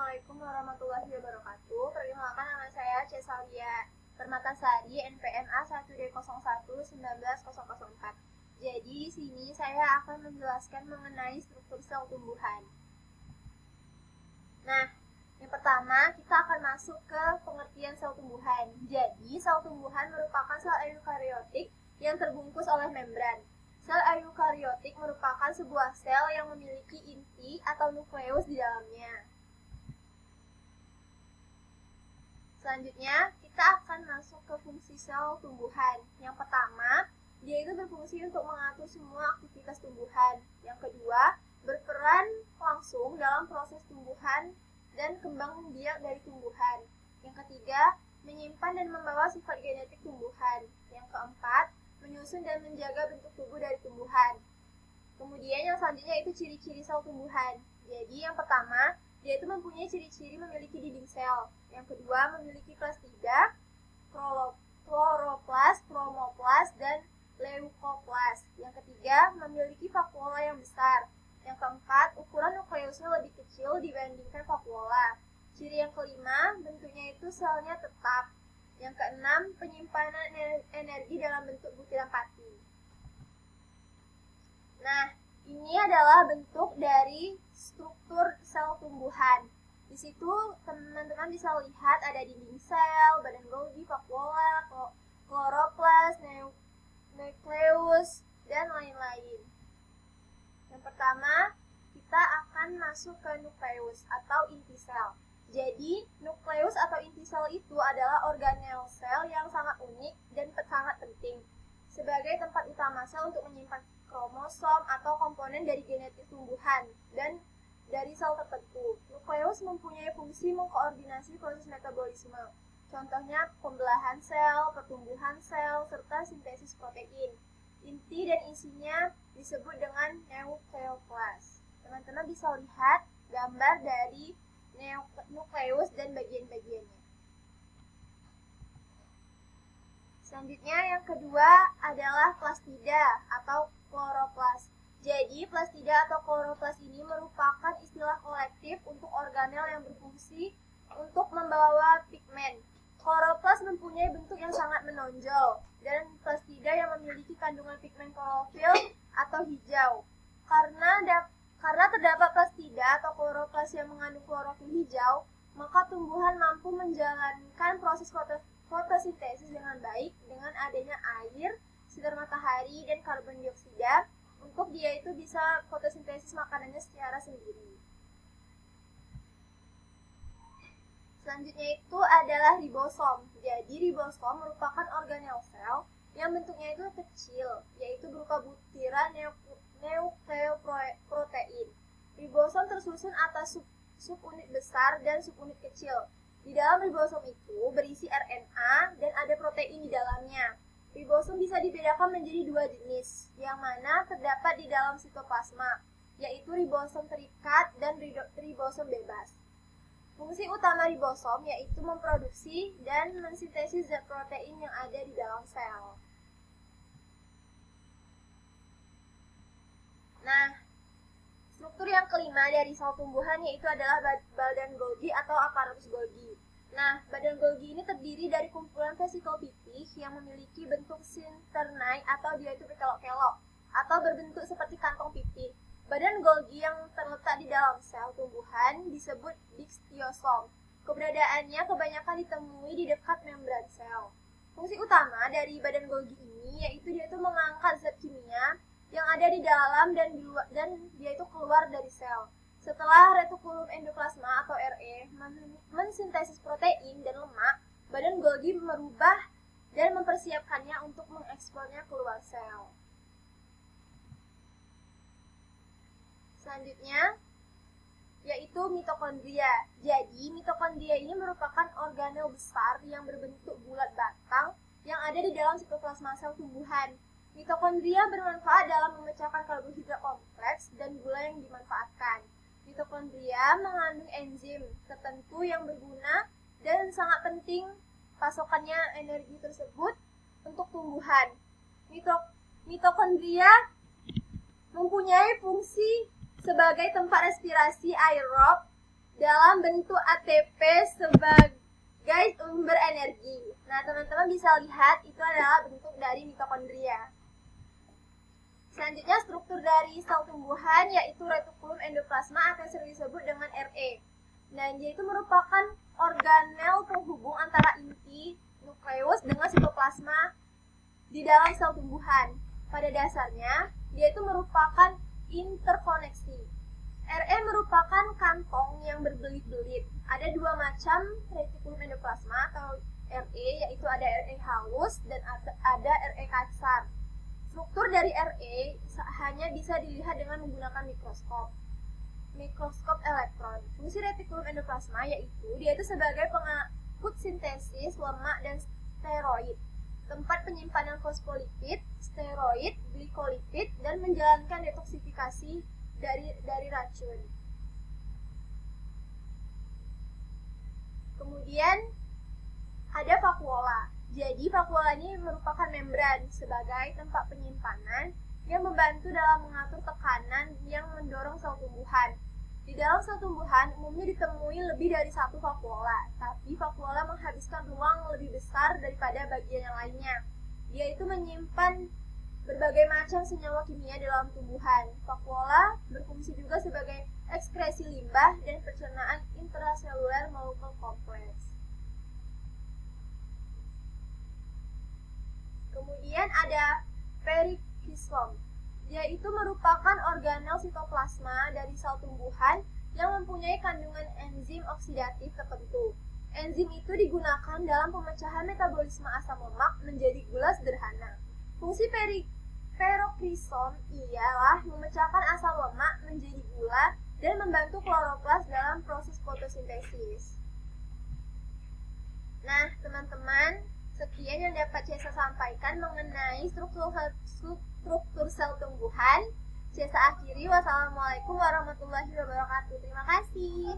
Assalamualaikum warahmatullahi wabarakatuh. Perkenalkan, nama saya Cesalia Permatasari, NPM A1D01-19004. Jadi di sini saya akan menjelaskan mengenai struktur sel tumbuhan. Nah, yang pertama kita akan masuk ke pengertian sel tumbuhan. Jadi sel tumbuhan merupakan sel eukariotik yang terbungkus oleh membran. Sel eukariotik merupakan sebuah sel yang memiliki inti atau nukleus di dalamnya. Selanjutnya, kita akan masuk ke fungsi sel tumbuhan. Yang pertama, dia itu berfungsi untuk mengatur semua aktivitas tumbuhan. Yang kedua, berperan langsung dalam proses tumbuhan dan kembang biak dari tumbuhan. Yang ketiga, menyimpan dan membawa sifat genetik tumbuhan. Yang keempat, menyusun dan menjaga bentuk tubuh dari tumbuhan. Kemudian yang selanjutnya itu ciri-ciri sel tumbuhan. Jadi yang pertama, dia itu mempunyai ciri-ciri memiliki dinding sel. Yang kedua, memiliki plastida, kloroplas, kromoplas, dan leukoplas. Yang ketiga, memiliki vakuola yang besar. Yang keempat, ukuran nukleusnya lebih kecil dibandingkan vakuola. Ciri yang kelima, bentuknya itu selnya tetap. Yang keenam, penyimpanan energi dalam bentuk butiran pati. Nah, ini adalah bentuk dari struktur sel tumbuhan. Di situ teman-teman bisa lihat ada dinding sel, badan Golgi, vakuola, kloroplas, nukleus, dan lain-lain. Yang pertama, kita akan masuk ke nukleus atau inti sel. Jadi, nukleus atau inti sel itu adalah organel sel yang sangat unik dan sangat penting sebagai tempat utama sel untuk menyimpan kromosom atau komponen dari genetik tumbuhan dan dari sel tertentu. Nukleus mempunyai fungsi mengkoordinasi proses metabolisme. Contohnya pembelahan sel, pertumbuhan sel, serta sintesis protein. Inti dan isinya disebut dengan nukleoplas. Teman-teman bisa lihat gambar dari nukleus dan bagian-bagiannya. Selanjutnya yang kedua adalah plastida atau kloroplas. Jadi plastida atau kloroplas ini merupakan istilah kolektif untuk organel yang berfungsi untuk membawa pigmen. Kloroplas mempunyai bentuk yang sangat menonjol dan plastida yang memiliki kandungan pigmen klorofil atau hijau. Karena terdapat plastida atau kloroplas yang mengandung klorofil hijau, maka tumbuhan mampu menjalankan proses fotosintesis dengan baik dengan adanya air, sinar matahari, dan karbon dioksida untuk dia itu bisa fotosintesis makanannya secara sendiri. Selanjutnya itu adalah ribosom. Jadi ribosom merupakan organel sel yang bentuknya itu kecil, yaitu berupa butiran nukleoprotein. Ribosom tersusun atas subunit besar dan subunit kecil. Di dalam ribosom itu berisi RNA dan ada protein di dalamnya. Ribosom bisa dibedakan menjadi dua jenis, yang mana terdapat di dalam sitoplasma, yaitu ribosom terikat dan ribosom bebas. Fungsi utama ribosom yaitu memproduksi dan mensintesis zat protein yang ada di dalam sel. Nah, struktur yang kelima dari sel tumbuhan yaitu adalah badan Golgi atau aparatus Golgi. Nah, badan Golgi ini terdiri dari kumpulan vesikel pipih yang memiliki bentuk sinternai atau dia itu berkelok-kelok atau berbentuk seperti kantong pipih. Badan Golgi yang terletak di dalam sel tumbuhan disebut dikstiosom. Keberadaannya kebanyakan ditemui di dekat membran sel. Fungsi utama dari badan Golgi ini yaitu dia itu mengangkat zat kimia yang ada di dalam dan dia itu keluar dari sel. Setelah retikulum endoplasma atau RE mensintesis protein dan lemak, badan Golgi merubah dan mempersiapkannya untuk mengekspornya keluar sel. Selanjutnya yaitu mitokondria. Jadi mitokondria ini merupakan organel besar yang berbentuk bulat batang yang ada di dalam sitoplasma sel tumbuhan. Mitokondria bermanfaat dalam memecahkan karbohidrat kompleks dan gula yang dimanfaatkan. Mitokondria mengandung enzim tertentu yang berguna dan sangat penting pasokannya energi tersebut untuk tumbuhan. Mitokondria mempunyai fungsi sebagai tempat respirasi aerob dalam bentuk ATP sebagai sumber energi. Nah, teman-teman bisa lihat itu adalah bentuk dari mitokondria. Selanjutnya, struktur dari sel tumbuhan yaitu retikulum endoplasma atau sering disebut dengan RE. Dan dia itu merupakan organel penghubung antara inti nukleus dengan sitoplasma di dalam sel tumbuhan. Pada dasarnya, dia itu merupakan interkoneksi. RE merupakan kantong yang berbelit-belit. Ada dua macam retikulum endoplasma atau RE, yaitu ada RE halus dan ada RE kasar. Struktur dari RE hanya bisa dilihat dengan menggunakan mikroskop elektron. Fungsi retikulum endoplasma yaitu dia itu sebagai pengangkut sintesis lemak dan steroid, tempat penyimpanan fosfolipid, steroid, glikolipid, dan menjalankan detoksifikasi dari racun. Kemudian ada vakuola. Jadi vakuola ini merupakan membran sebagai tempat penyimpanan yang membantu dalam mengatur tekanan yang mendorong sel tumbuhan. Di dalam sel tumbuhan umumnya ditemui lebih dari satu vakuola, tapi vakuola menghabiskan ruang lebih besar daripada bagian yang lainnya. Dia itu menyimpan berbagai macam senyawa kimia dalam tumbuhan. Vakuola berfungsi juga sebagai ekskresi limbah dan pencernaan intraseluler molekul kompleks. Kemudian ada perikisom, yaitu merupakan organel sitoplasma dari sel tumbuhan yang mempunyai kandungan enzim oksidatif tertentu. Enzim itu digunakan dalam pemecahan metabolisme asam lemak menjadi gula sederhana. Fungsi perokrisom ialah memecahkan asam lemak menjadi gula dan membantu kloroplas dalam proses fotosintesis. Nah, teman-teman, sekian yang dapat saya sampaikan mengenai struktur sel tumbuhan. Saya akhiri. Wassalamualaikum warahmatullahi wabarakatuh. Terima kasih.